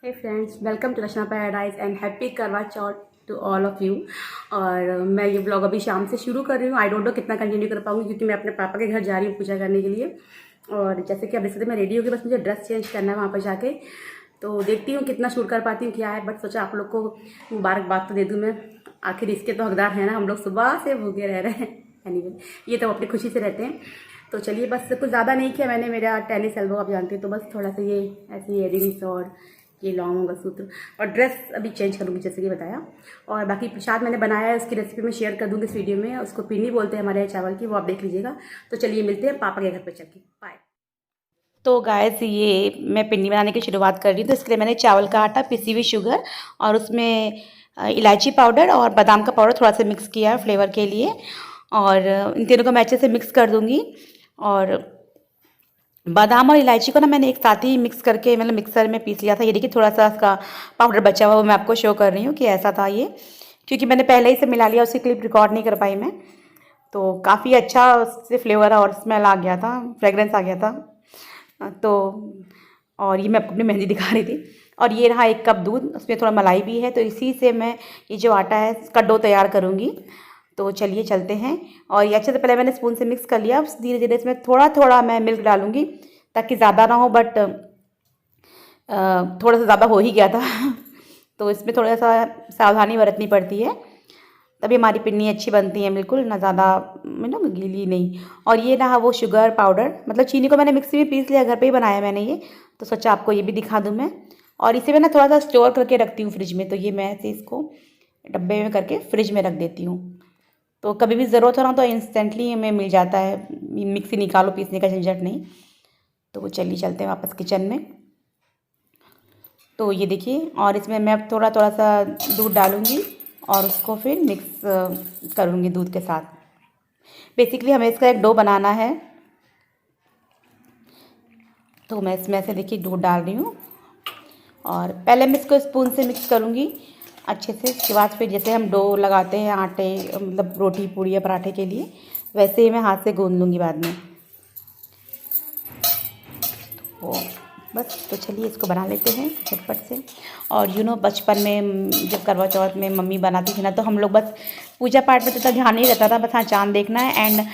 Hey friends, welcome to Rachna paradise and happy Karwa Chauth to all of you. और मैं ये blog अभी शाम से शुरू कर रही हूँ। आई डोंट नो कितना कंटिन्यू कर पाऊंगी क्योंकि मैं अपने पापा के घर जा रही हूँ पूजा करने के लिए। और जैसे कि अब इससे मैं रेडी हो गई, बस मुझे ड्रेस चेंज करना है वहाँ पर जाके। तो देखती हूँ कितना शूट कर पाती हूँ क्या है, बट सोचा आप लोग को मुबारकबाद तो दे दूँ मैं। आखिर इसके तो हकदार हैं ना, हम लोग सुबह से भूखे रह रहे हैं। एनीवे, ये तो अपनी खुशी से रहते हैं। तो चलिए, बस कुछ ज़्यादा नहीं किया मैंने, मेरा टेनिस एल्बो आप जानते हैं, तो बस थोड़ा सा ये ऐसे इयरिंग्स और ये लॉन्ग होगा सूत्र और ड्रेस अभी चेंज करूँगी जैसे कि बताया। और बाकी प्रसाद मैंने बनाया है, उसकी रेसिपी मैं शेयर कर दूँगी इस वीडियो में। उसको पिन्नी बोलते हैं हमारे यहाँ चावल की, वो आप देख लीजिएगा। तो चलिए मिलते हैं पापा के घर पर चल के। बाय। तो गाइस, ये मैं पिन्नी बनाने की शुरुआत कर रही हूँ। तो इसके लिए मैंने चावल का आटा, पिसी हुई शुगर और उसमें इलायची पाउडर और बादाम का पाउडर थोड़ा सा मिक्स किया है फ्लेवर के लिए। और इन तीनों को मैं अच्छे से मिक्स कर दूँगी। और बादाम और इलायची को ना मैंने एक साथ ही मिक्स करके मतलब मिक्सर में पीस लिया था। ये देखिए थोड़ा सा उसका पाउडर बचा हुआ, वो मैं आपको शो कर रही हूँ कि ऐसा था ये, क्योंकि मैंने पहले ही से मिला लिया, उसकी क्लिप रिकॉर्ड नहीं कर पाई मैं। तो काफ़ी अच्छा उससे फ्लेवर और स्मेल आ गया था, फ्रेगरेंस आ गया था। तो और ये मैं अपनी मेहंदी दिखा रही थी। और ये रहा 1 कप दूध, उसमें थोड़ा मलाई भी है। तो इसी से मैं ये जो आटा है इसका डो तैयार करूँगी। तो चलिए चलते हैं। और ये अच्छे से पहले मैंने स्पून से मिक्स कर लिया। धीरे धीरे इसमें थोड़ा थोड़ा मैं मिल्क डालूँगी ताकि ज़्यादा ना हो, बट थोड़ा सा ज़्यादा हो ही गया था। तो इसमें थोड़ा सा सावधानी बरतनी पड़ती है, तभी हमारी पिन्नी अच्छी बनती है, बिल्कुल ना ज़्यादा मतलब गीली नहीं। और ये रहा वो शुगर पाउडर, मतलब चीनी को मैंने मिक्सी में पीस लिया, घर पे ही बनाया मैंने ये। तो सोचा आपको ये भी दिखा दूँ मैं। और इसे मैं ना थोड़ा सा स्टोर करके रखती हूँ फ्रिज में। तो ये मैं ऐसे इसको डब्बे में करके फ्रिज में रख देती हूँ। तो कभी भी ज़रूरत हो ना तो इंस्टेंटली हमें मिल जाता है, मिक्सी निकालो पीसने का झंझट नहीं। तो चलिए चलते हैं वापस किचन में। तो ये देखिए, और इसमें मैं थोड़ा थोड़ा सा दूध डालूँगी और उसको फिर मिक्स करूँगी दूध के साथ। बेसिकली हमें इसका एक डो बनाना है। तो मैं इसमें ऐसे देखिए दूध डाल रही हूँ और पहले मैं इसको स्पून से मिक्स करूँगी अच्छे से। इसके बाद फिर जैसे हम डो लगाते हैं आटे, मतलब रोटी पूड़ी या पराठे के लिए, वैसे ही मैं हाथ से गूँध लूँगी बाद में। तो बस, तो चलिए इसको बना लेते हैं झटपट से। और बचपन में जब करवा चौथ में मम्मी बनाती थी ना, तो हम लोग बस पूजा पाठ में तो इतना ध्यान नहीं रहता था, बस हाँ चाँद देखना है। एंड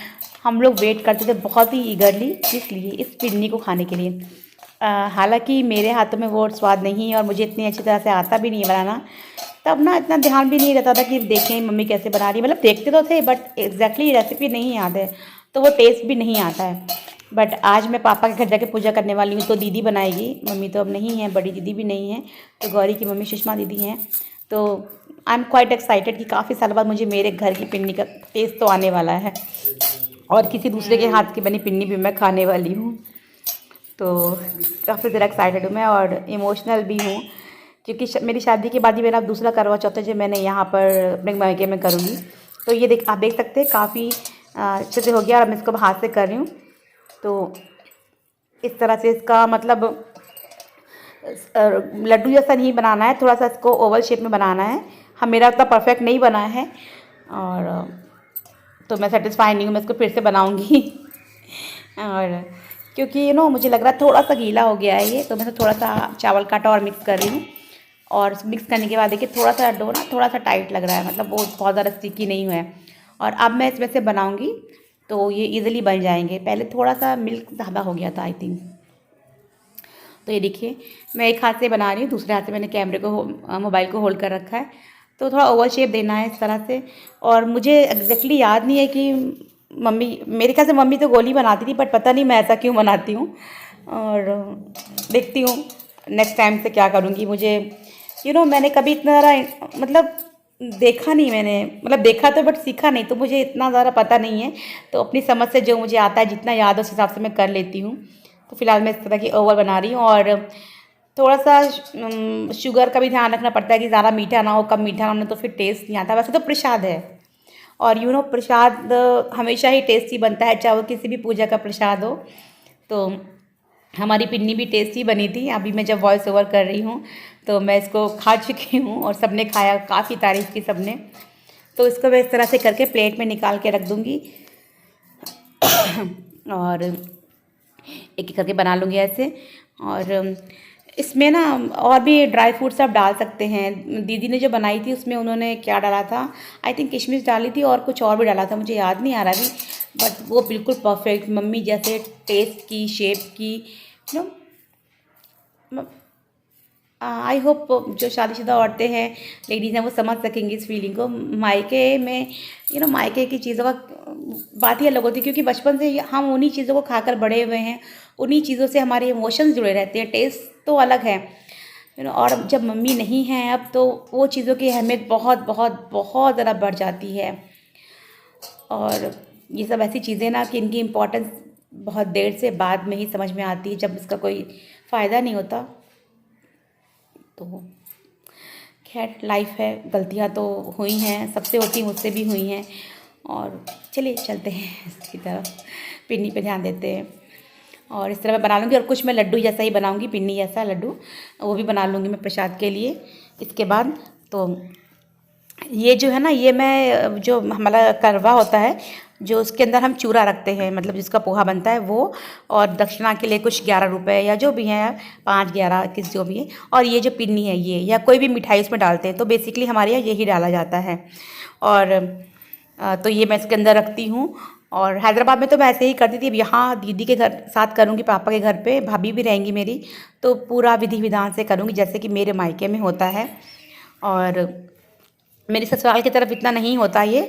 हम लोग वेट करते थे बहुत ही ईगरली, इसलिए इस पिन्नी को खाने के लिए। हालांकि मेरे हाथों में वो स्वाद नहीं है और मुझे इतनी अच्छी तरह से आता भी नहीं है बनाना। तब ना इतना ध्यान भी नहीं रहता था कि देखें मम्मी कैसे बना रही है, मतलब देखते तो थे बट एग्जैक्टली रेसिपी नहीं याद है, तो वो टेस्ट भी नहीं आता है। बट आज मैं पापा के घर जाके पूजा करने वाली हूँ, तो दीदी बनाएगी, मम्मी तो अब नहीं है, बड़ी दीदी भी नहीं है। तो गौरी की मम्मी सुषमा दीदी हैं। तो आई एम क्वाइट एक्साइटेड कि काफ़ी साल बाद मुझे मेरे घर की पिन्नी का टेस्ट तो आने वाला है और किसी दूसरे के हाथ की बनी पिन्नी भी मैं खाने वाली हूँ। तो काफ़ी ज़्यादा एक्साइटेड हूँ मैं और इमोशनल भी हूँ, क्योंकि मेरी शादी के बाद ही मेरा दूसरा करवा चौथ है जो मैंने यहाँ पर अपने मायके में करूँगी। तो ये आप देख सकते हैं काफ़ी अच्छे से हो गया और मैं इसको हाथ से कर रही हूँ। तो इस तरह से इसका मतलब लड्डू जैसा नहीं बनाना है, थोड़ा सा इसको ओवल शेप में बनाना है। हाँ, मेरा उतना परफेक्ट नहीं बना है और तो मैं सेटिस्फाई नहीं हूँ, मैं इसको फिर से बनाऊँगी। और क्योंकि मुझे लग रहा है थोड़ा सा गीला हो गया है ये, तो मैं थोड़ा सा चावल का आटा और मिक्स कर रही हूँ। और मिक्स करने के बाद देखिए थोड़ा सा डो ना थोड़ा सा टाइट लग रहा है, मतलब वो बहुत ज़्यादा स्टिकी नहीं हुआ है। और अब मैं इसमें से बनाऊँगी तो ये इजीली बन जाएंगे। पहले थोड़ा सा मिल्क ज़्यादा हो गया था आई थिंक। तो ये देखिए मैं एक हाथ से बना रही हूँ, दूसरे हाथ से मैंने कैमरे को मोबाइल को होल्ड कर रखा है। तो थोड़ा ओवल शेप देना है इस तरह से। और मुझे एग्जैक्टली याद नहीं है कि मम्मी, मेरे ख्याल से मम्मी तो गोली बनाती थी, बट पता नहीं मैं ऐसा क्यों बनाती हूँ। और देखती हूँ नेक्स्ट टाइम से क्या करूँगी। मुझे मैंने कभी इतना ज़्यादा मतलब देखा नहीं, मैंने मतलब देखा तो बट सीखा नहीं, तो मुझे इतना ज़्यादा पता नहीं है। तो अपनी समझ से जो मुझे आता है, जितना याद है उस हिसाब से मैं कर लेती हूँ। तो फिलहाल मैं इस तरह की ओवल बना रही हूँ। और थोड़ा सा शुगर का भी ध्यान रखना पड़ता है कि ज़्यादा मीठा ना हो, कम मीठा ना हो, तो फिर टेस्ट नहीं आता। वैसे तो प्रसाद है और प्रसाद हमेशा ही टेस्टी बनता है, चाहे वो किसी भी पूजा का प्रसाद हो। तो हमारी पिन्नी भी टेस्टी बनी थी। अभी मैं जब वॉइस ओवर कर रही हूँ तो मैं इसको खा चुकी हूँ और सबने खाया, काफ़ी तारीफ़ की सबने। तो इसको मैं इस तरह से करके प्लेट में निकाल के रख दूँगी और एक एक करके बना लूँगी ऐसे। और इसमें ना और भी ड्राई फ्रूट्स आप डाल सकते हैं। दीदी ने जो बनाई थी उसमें उन्होंने क्या डाला था, आई थिंक किशमिश डाली थी और कुछ और भी डाला था, मुझे याद नहीं आ रहा अभी, बट वो बिल्कुल परफेक्ट मम्मी जैसे टेस्ट की, शेप की, यू नो। आई होप जो शादीशुदा औरतें हैं, लेडीज़ हैं, वो समझ सकेंगी इस फीलिंग को। मायके में मायके की चीज़ों का बात ही अलग होती है, क्योंकि बचपन से हम उन्हीं चीज़ों को खाकर बड़े हुए हैं, उन्हीं चीज़ों से हमारे इमोशंस जुड़े रहते हैं। टेस्ट तो अलग है, और जब मम्मी नहीं हैं अब, तो वो चीज़ों की अहमियत बहुत बहुत बहुत ज़्यादा बढ़ जाती है। और ये सब ऐसी चीज़ें ना कि इनकी इम्पोर्टेंस बहुत देर से बाद में ही समझ में आती है, जब इसका कोई फ़ायदा नहीं होता। तो खैर लाइफ है, गलतियाँ तो हुई हैं, सबसे होती, मुझसे भी हुई हैं। और चलिए चलते हैं इसकी तरफ, पिन्नी पे ध्यान देते हैं। और इस तरह मैं बना लूँगी, और कुछ मैं लड्डू जैसा ही बनाऊँगी, पिन्नी जैसा लड्डू वो भी बना लूँगी मैं प्रसाद के लिए। इसके बाद तो ये जो है ना, ये मैं जो हमारा करवा होता है, जो उसके अंदर हम चूरा रखते हैं, मतलब जिसका पोहा बनता है वो, और दक्षिणा के लिए कुछ 11 रुपये या जो भी है, 5 11 किस जो भी है। और ये जो पिन्नी है ये, या कोई भी मिठाई उसमें डालते हैं, तो बेसिकली हमारे यहाँ यही डाला जाता है। और तो ये मैं इसके अंदर रखती हूँ। और हैदराबाद में तो मैं ऐसे ही करती थी, अब यहाँ दीदी के घर साथ करूँगी, पापा के घर पे भाभी भी रहेंगी मेरी, तो पूरा विधि विधान से करूँगी जैसे कि मेरे मायके में होता है। और मेरे ससुराल की तरफ इतना नहीं होता ये,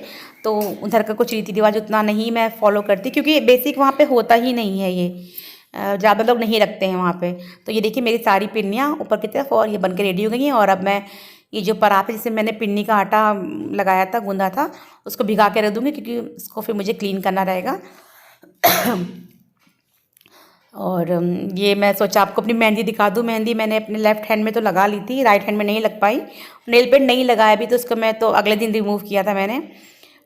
तो उधर का कुछ रीति रिवाज उतना नहीं मैं फॉलो करती, क्योंकि बेसिक वहाँ पे होता ही नहीं है ये, ज़्यादा लोग नहीं रखते हैं वहाँ पे। तो ये देखिए मेरी सारी पिन्नियाँ ऊपर की तरफ, और ये बन के रेडी हो गई हैं। और अब मैं ये जो परात है, जिससे मैंने पिन्नी का आटा लगाया था, गूंदा था, उसको भिगा के रख दूँगी, क्योंकि उसको फिर मुझे क्लीन करना रहेगा। और ये मैं सोचा आपको अपनी मेहंदी दिखा दूँ। मेहंदी मैंने अपने लेफ़्ट हैंड में तो लगा ली थी, राइट हैंड में नहीं लग पाई। नेल पेंट नहीं लगाया अभी, तो उसको मैं तो अगले दिन रिमूव किया था मैंने।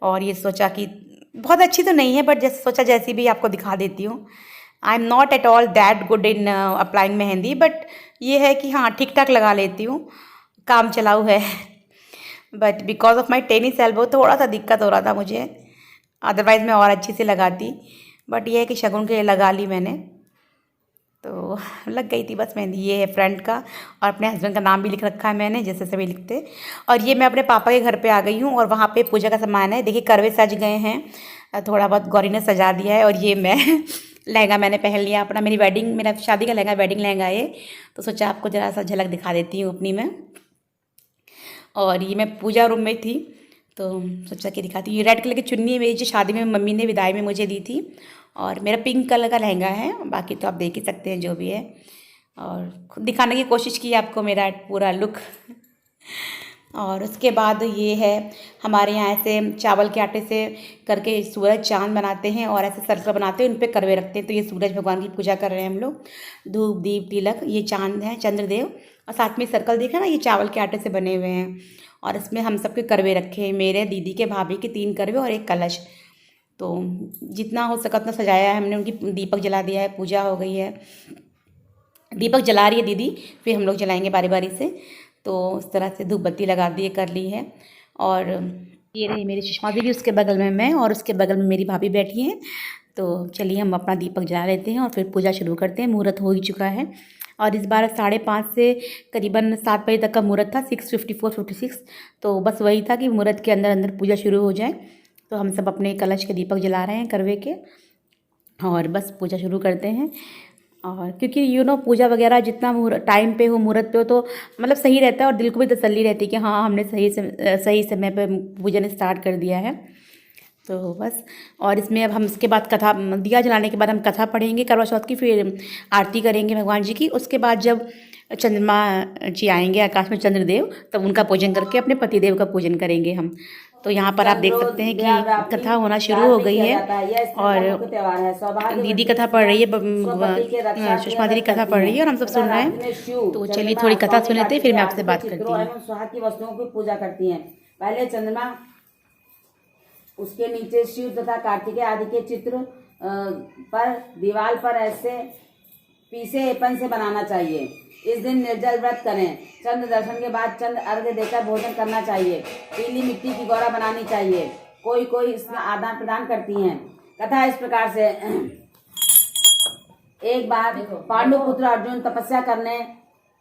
और ये सोचा कि बहुत अच्छी तो नहीं है, बट जैसे सोचा जैसी भी आपको दिखा देती हूँ। I am not at all that good in applying mehndi, but ये है कि हाँ ठीक ठाक लगा लेती हूँ, काम चलाऊ है। But because of my tennis elbow थोड़ा सा दिक्कत हो रहा था मुझे, अदरवाइज़ मैं और अच्छी से लगाती। बट ये है कि शगुन के लिए लगा ली मैंने, तो लग गई थी बस मेहंदी। ये है फ्रेंड का, और अपने हस्बैंड का नाम भी लिख रखा है मैंने, जैसे सभी लिखते। और ये मैं अपने पापा के घर पे आ गई हूँ, और वहाँ पे पूजा का सामान है। देखिए करवे सज गए हैं, थोड़ा बहुत गौरी ने सजा दिया है। और ये मैं लहंगा मैंने पहन लिया अपना, मेरी वेडिंग, मेरा शादी का लहंगा, वेडिंग लहंगा है, तो सोचा आपको ज़रा सा झलक दिखा देती हूँ अपनी मैं। और ये मैं पूजा रूम में थी, तो सोचा कि दिखाती हूँ। ये रेड कलर की चुन्नी है मेरी, जो शादी में मम्मी ने विदाई में मुझे दी थी। और मेरा पिंक कलर का लहंगा है, बाकी तो आप देख ही सकते हैं जो भी है। और खुद दिखाने की कोशिश की आपको मेरा पूरा लुक। और उसके बाद ये है, हमारे यहाँ ऐसे चावल के आटे से करके सूरज चाँद बनाते हैं, और ऐसे सर्कल बनाते हैं, उन पर करवे रखते हैं। तो ये सूरज भगवान की पूजा कर रहे हैं हम लोग, धूप दीप तिलक, ये चाँद है, चंद्रदेव, और साथ में सर्कल देखा ना, ये चावल के आटे से बने हुए हैं। और इसमें हम सबके करवे रखे हैं, मेरे, दीदी के, भाभी के 3 करवे और 1 कलश। तो जितना हो सका उतना सजाया है हमने, उनकी दीपक जला दिया है, पूजा हो गई है। दीपक जला रही है दीदी, फिर हम लोग जलाएंगे बारी बारी से। तो इस तरह से धूप बत्ती लगा दी कर ली है। और ये रही मेरी सुषमा दीदी, उसके बगल में मैं, और उसके बगल में मेरी भाभी बैठी हैं। तो चलिए हम अपना दीपक जला लेते हैं और फिर पूजा शुरू करते हैं। मुहूर्त हो ही चुका है, और इस बार 5:30 से करीबन 7 बजे तक का मुहूर्त था, 6:54-56। तो बस वही था कि मुहूर्त के अंदर अंदर पूजा शुरू हो जाए। तो हम सब अपने कलश के दीपक जला रहे हैं करवे के, और बस पूजा शुरू करते हैं। और क्योंकि पूजा वगैरह जितना टाइम पे हो, मुहूर्त पे हो, तो मतलब सही रहता है, और दिल को भी तसल्ली रहती है कि हाँ हमने सही समय पे पूजन स्टार्ट कर दिया है। तो बस, और इसमें अब हम इसके बाद कथा, दिया जलाने के बाद हम कथा पढ़ेंगे करवा चौथ की, फिर आरती करेंगे भगवान जी की। उसके बाद जब चंद्रमा जी आएंगे आकाश में, चंद्रदेव, तब उनका पूजन करके अपने पतिदेव का पूजन करेंगे हम। तो यहाँ पर आप देख सकते हैं कि कथा होना शुरू हो गई है, और दीदी कथा पढ़ रही है, सुषमा दीदी कथा पढ़ रही है, और हम सब सुन रहे हैं। तो चलिए थोड़ी कथा सुन लेते हैं, फिर मैं आपसे बात करती हूँ। स्वाहा की वस्तुओं की पूजा करती हैं। पहले चंद्रमा, उसके नीचे शिव तथा कार्तिकेय आदि के चित्र पर दीवार पर ऐसे पीसे एपन से बनाना चाहिए। इस दिन निर्जल व्रत करें। चंद्र दर्शन के बाद चंद्र अर्घ्य देकर भोजन करना चाहिए। पीली मिट्टी की गौरा बनानी चाहिए। कोई कोई इसमें आदान प्रदान करती हैं। कथा इस प्रकार से। एक बार पांडु पुत्र अर्जुन तपस्या करने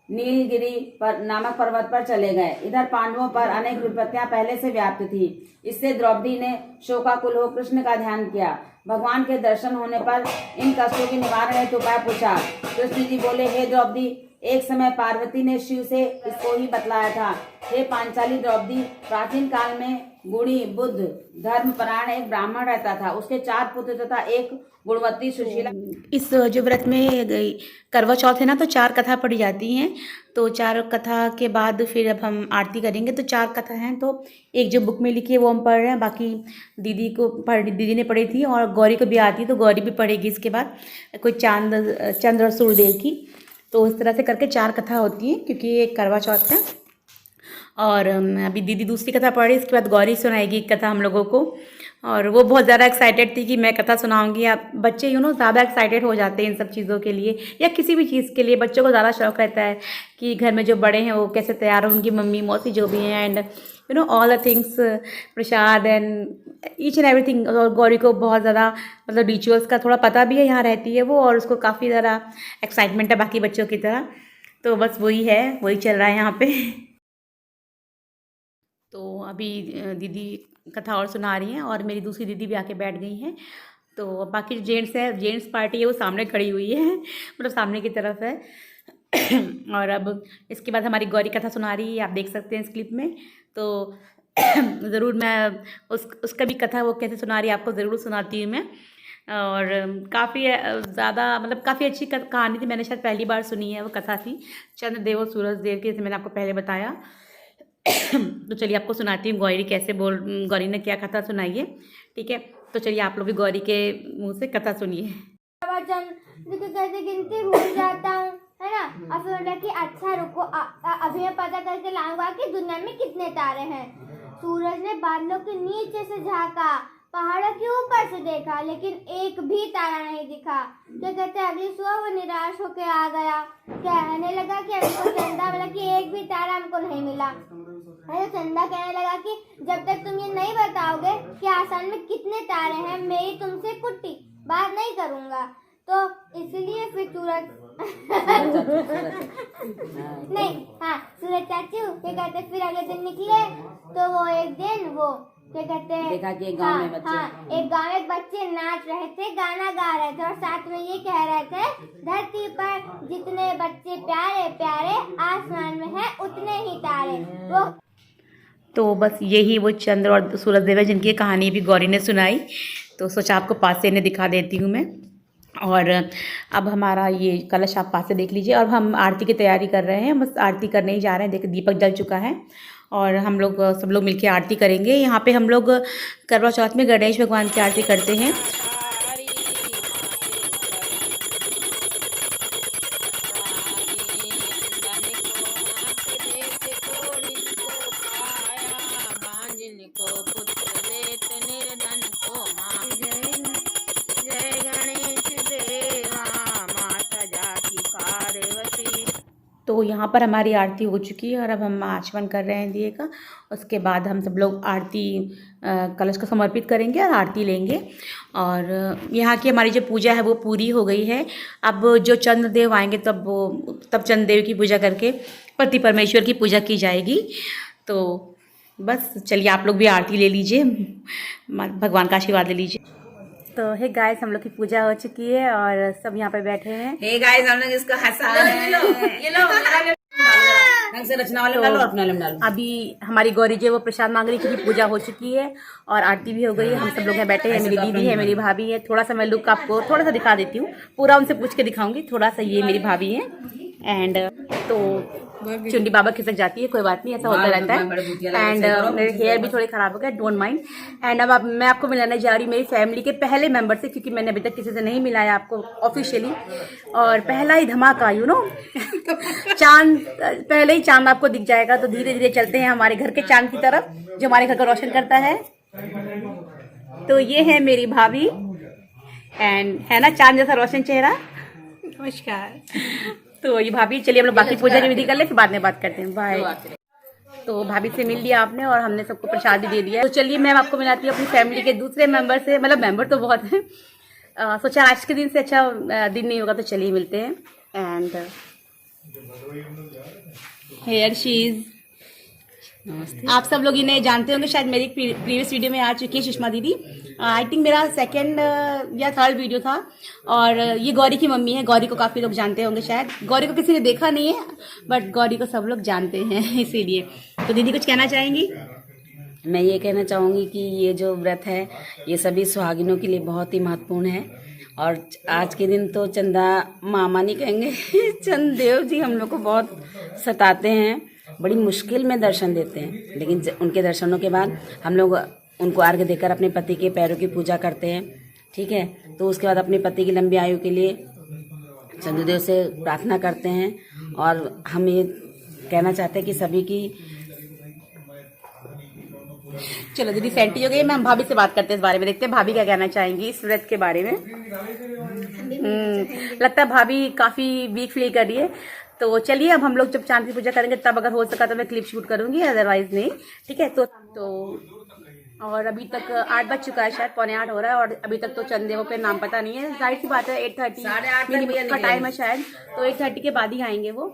नीलगिरी पर नामक पर्वत पर चले गए। इधर पांडवों पर अनेक विपत्तियां पहले से व्याप्त थी। इससे द्रौपदी ने शोकाकुल हो कृष्ण का ध्यान किया। भगवान के दर्शन होने पर इन कष्टों के निवारण हेतु उपाय पूछा। कृष्ण जी बोले, हे द्रौपदी, एक समय पार्वती ने शिव से इसको ही बतलाया था। हे पांचाली द्रौपदी, प्राचीन काल में गुणी बुद्ध धर्मपरायण एक ब्राह्मण रहता था। उसके 4 पुत्र तथा एक गुणवती सुशीला। इस जो व्रत में करवा चौथ है ना, तो 4 कथा पढ़ी जाती हैं। तो 4 कथा के बाद फिर अब हम आरती करेंगे। तो 4 कथा हैं, तो एक जो बुक में लिखी है वो हम पढ़ रहे हैं, बाकी दीदी ने पढ़ी थी और गौरी को भी आती है, तो गौरी भी पढ़ेगी इसके बाद। कोई चंद्र और सूर्यदेव की, तो इस तरह से करके 4 कथा होती हैं, क्योंकि ये करवा चौथ है। और अभी दीदी दूसरी कथा पढ़ रही, इसके बाद गौरी सुनाएगी एक कथा हम लोगों को। और वो बहुत ज़्यादा एक्साइटेड थी कि मैं कथा सुनाऊंगी। आप बच्चे ज़्यादा एक्साइटेड हो जाते हैं इन सब चीज़ों के लिए, या किसी भी चीज़ के लिए बच्चों को ज़्यादा शौक रहता है कि घर में जो बड़े हैं वो कैसे तैयार हो, उनकी मम्मी मौसी जो भी हैं, and all the things, Prasad and each and everything. और गौरी को बहुत ज़्यादा मतलब रिचुअल्स का थोड़ा पता भी है, यहाँ रहती है वो, और उसको काफ़ी ज़्यादा एक्साइटमेंट है बाकी बच्चों की तरह। तो बस वही चल रहा है यहाँ पे। तो अभी दीदी कथा और सुना रही हैं और मेरी दूसरी दीदी भी आके बैठ गई हैं। तो बाकी जो जेंट्स पार्टी है वो सामने खड़ी हुई है, मतलब सामने की तरफ है। और अब इसके बाद हमारी गौरी कथा सुना रही है, आप देख सकते हैं इस क्लिप में। तो ज़रूर मैं उसका भी कथा वो कैसे सुना रही है आपको ज़रूर सुनाती हूँ मैं। और काफ़ी ज़्यादा मतलब काफ़ी अच्छी कहानी थी, मैंने शायद पहली बार सुनी है। वो कथा थी चंद्रदेव और सूरजदेव की, जैसे मैंने आपको पहले बताया। तो चलिए आपको सुनाती हूँ गौरी ने क्या कथा सुनाई है, ठीक है। तो चलिए आप लोग भी गौरी के मुंह से कथा सुनिए। कैसे गिनती भूल जाता हूँ, है ना। और फिर बोला कि अच्छा रुको, अभी मैं पता करके लाऊंगा कि दुनिया में कितने तारे हैं। सूरज ने बादलों के नीचे से झांका, पहाड़ों के ऊपर से देखा, लेकिन एक भी तारा नहीं दिखा। क्या कहते अगली सुबह वो निराश होकर आ गया, कहने लगा कि हमको चंदा मिला कि एक भी तारा हमको नहीं मिला। अरे चंदा कहने लगा कि जब तक तुम ये नहीं बताओगे कि आसमान में कितने तारे हैं, मेरी तुमसे कुट्टी बात नहीं करूंगा। तो इसलिए फिर सूरज नहीं, हाँ, सूरज चाचू क्या कहते फिर अगले दिन निकले। तो वो एक दिन वो क्या कहते हैं, देखा कि एक गांव में बच्चे नाच रहे थे, गाना गा रहे थे और साथ में ये कह रहे थे, धरती पर जितने बच्चे प्यारे प्यारे, आसमान में है उतने ही तारे। वो तो बस यही वो चंद्र और सूरजदेव है जिनकी कहानी भी गौरी ने सुनाई। तो सोचा आपको पास से इन्हें दिखा देती हूँ मैं। और अब हमारा ये कलश आप पास से देख लीजिए। और हम आरती की तैयारी कर रहे हैं, बस आरती करने ही जा रहे हैं। देखिए दीपक जल चुका है और हम लोग सब लोग मिलकर आरती करेंगे। यहाँ पे हम लोग करवा चौथ में गणेश भगवान की आरती करते हैं। तो यहाँ पर हमारी आरती हो चुकी है और अब हम आचमन कर रहे हैं दिए का। उसके बाद हम सब लोग आरती कलश को समर्पित करेंगे और आरती लेंगे। और यहाँ की हमारी जो पूजा है वो पूरी हो गई है। अब जो चंद्रदेव आएंगे तब चंद्रदेव की पूजा करके पति परमेश्वर की पूजा की जाएगी। तो बस चलिए आप लोग भी आरती ले लीजिए, भगवान का आशीर्वाद ले लीजिए। तो हे गाइस, हम लोग की पूजा हो चुकी है और सब यहाँ पे बैठे हैं। हे गाइस, हम लोग इसको हंसा रहे हैं। ये लो ढंग से रचना वाले डालो, अपना लेम डालो। अभी हमारी गौरी जी वो प्रसाद मांग रही थी, पूजा हो चुकी है और आरती भी हो गई है। हम सब लोग यहाँ बैठे हैं, मेरी दीदी है, मेरी भाभी है। थोड़ा सा मैं लुक आपको थोड़ा सा दिखा देती हूँ, पूरा उनसे पूछ के दिखाऊंगी। थोड़ा सा ये मेरी भाभी है एंड तो चुंडी बाबा खिसक जाती है, कोई बात नहीं, ऐसा होता रहता है। एंड मेरे हेयर भी थोड़े खराब हो गए, डोंट माइंड। एंड अब मैं आपको मिलाने जा रही हूँ मेरी फैमिली के पहले मेंबर से, क्योंकि मैंने अभी तक किसी से नहीं मिलाया आपको ऑफिशियली। और पहला ही धमाका चांद, पहले ही चांद आपको दिख जाएगा। तो धीरे धीरे चलते हैं हमारे घर के चांद की तरफ, जो हमारे घर को रोशन करता है। तो ये है मेरी भाभी एंड है ना चांद जैसा रोशन चेहरा। नमस्कार। तो ये भाभी, चलिए हम लोग बाकी पूजा की विधि कर ले, फिर बाद में बात करते हैं। बाय। तो भाभी से मिल लिया आपने और हमने सबको प्रसाद भी दे दिया। तो चलिए मैं आपको मिलाती हूँ अपनी फैमिली के दूसरे मेंबर से, मतलब मेंबर तो बहुत है। सोचा आज के दिन से अच्छा दिन नहीं होगा, तो चलिए मिलते हैं। And here she's. नमस्ते। आप सब लोग इन्हें जानते होंगे शायद, मेरी प्रीवियस वीडियो में आ चुकी है सुषमा दीदी। आई थिंक मेरा सेकंड या थर्ड वीडियो था। और ये गौरी की मम्मी है। गौरी को काफ़ी लोग जानते होंगे शायद। गौरी को किसी ने देखा नहीं है, बट गौरी को सब लोग जानते हैं इसीलिए। तो दीदी कुछ कहना चाहेंगी? मैं ये कहना चाहूँगी कि ये जो व्रत है ये सभी सुहागिनों के लिए बहुत ही महत्वपूर्ण है। और आज के दिन तो चंदा मामा नहीं कहेंगे चंदेव जी हम लोग को बहुत सताते हैं, बड़ी मुश्किल में दर्शन देते हैं। लेकिन उनके दर्शनों के बाद हम लोग उनको अर्घ्य देकर अपने पति के पैरों की पूजा करते हैं। ठीक है, तो उसके बाद अपने पति की लंबी आयु के लिए चंद्रदेव से प्रार्थना करते हैं। और हम ये कहना चाहते हैं कि सभी की। चलो दीदी सेंटी हो गई, मैं हम भाभी से बात करते हैं इस बारे में, देखते हैं भाभी क्या कहना चाहेंगी इस व्रत के बारे में। लगता है भाभी काफी वीक फील कर रही है। तो चलिए अब हम लोग जब चांद की पूजा करेंगे तब अगर हो सका तो मैं क्लिप शूट करूंगी, अदरवाइज नहीं। ठीक है, तो और अभी तक 8 बज चुका है, शायद 7:45 हो रहा है और अभी तक तो चंदेवों पे नाम पता नहीं है। जाहिर सी बात है 8:30 का टाइम है शायद, तो 8:30 के बाद ही आएंगे वो।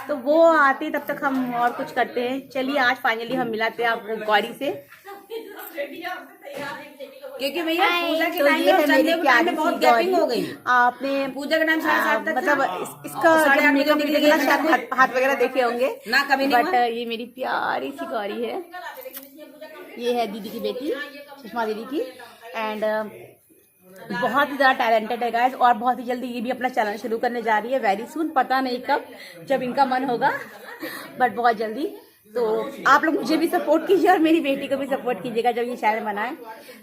तो वो आते तब तक हम और कुछ करते हैं। चलिए आज फाइनली हम मिलाते हैं आपको गौरी से, क्योंकि भैया पूजा के तो टाइम ये में है मेरी चंदेव के टाइम में बहुत गैपिंग हो गई। आपने पूजा के टाइम 7:30 तक मतलब इसका साढ़े 8 मेकअप बजे वीडियो ना शायद हाथ वगैरह देखे होंगे ना, कभी नहीं बट ये मेरी प्यारी सी गौरी है। ये है दीदी की बेटी सुषमा दीदी की। एंड बहुत ही ज़्यादा टैलेंटेड है गाइस, और बहुत ही जल्दी ये भी अपना चैनल शुरू करने जा रही है, वेरी सून, पता नहीं कब, जब इनका मन होगा, बट बहुत जल्दी। तो आप लोग मुझे भी सपोर्ट कीजिए और मेरी बेटी को भी सपोर्ट कीजिएगा जब ये चैनल बनाए।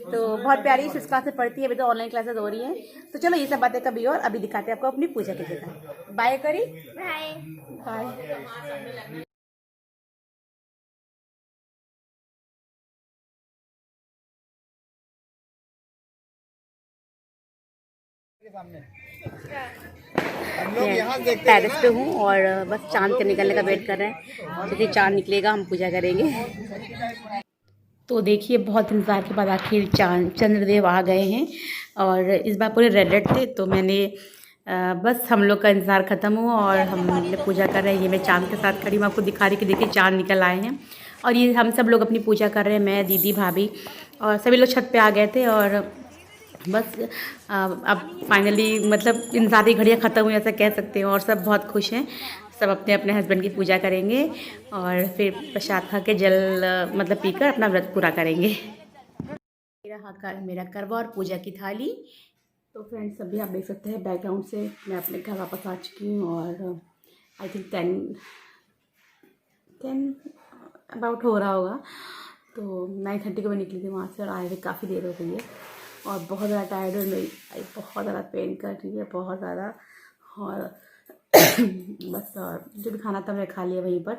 तो बहुत प्यारी सिक्स क्लास से पढ़ती है, अभी तो ऑनलाइन क्लासेस हो रही है। तो चलो ये सब बातें कभी और, अभी दिखाते हैं आपको अपनी पूजा की जगह। बाय करी, बाय। बाय। टेरेस पे हूँ और बस चांद के निकलने का वेट कर रहे हैं। जैसे चांद निकलेगा हम पूजा करेंगे। तो देखिए बहुत इंतज़ार के बाद आखिर चंद्रदेव आ गए हैं और इस बार पूरे रेड रेड थे। तो मैंने बस हम लोग का इंतज़ार ख़त्म हुआ और हम पूजा कर रहे हैं। ये मैं चांद के साथ खड़ी हूँ, आपको दिखा रही कि देखिए चांद निकल आए हैं। और ये हम सब लोग अपनी पूजा कर रहे हैं, मैं, दीदी, भाभी और सभी लोग छत पे आ गए थे। और बस अब फाइनली मतलब इन सारी घड़ियाँ ख़त्म हुई ऐसा कह सकते हैं और सब बहुत खुश हैं। सब अपने अपने हस्बैंड की पूजा करेंगे और फिर प्रसाद खा के जल मतलब पीकर अपना व्रत पूरा करेंगे। मेरा करवा और पूजा की थाली। तो फ्रेंड्स अभी आप देख सकते हैं बैकग्राउंड से मैं अपने घर वापस आ चुकी हूँ और आई थिंक 10 अबाउट हो रहा होगा। तो 9:30 को मैं निकली थी वहाँ से और आए हुए काफ़ी देर हो गई है और बहुत ज़्यादा टायर्ड है, मेरी बहुत ज़्यादा पेन कर रही है, बहुत ज़्यादा। और बस और जो भी खाना था मैं खा लिया वहीं पर।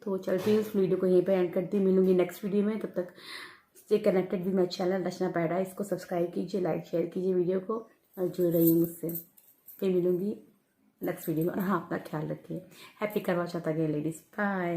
तो चलती हूँ इस वीडियो को यहीं पर एंड करती हूँ, मिलूँगी नेक्स्ट वीडियो में। तब तक stay connected with my channel Rachna paradise को सब्सक्राइब कीजिए, लाइक शेयर कीजिए वीडियो को और जुड़ रहिए मुझसे। फिर मिलूँगी नेक्स्ट वीडियो में और हाँ अपना ख्याल रखिए। हैप्पी करवा चौथ अगेन लेडीज़, बाय।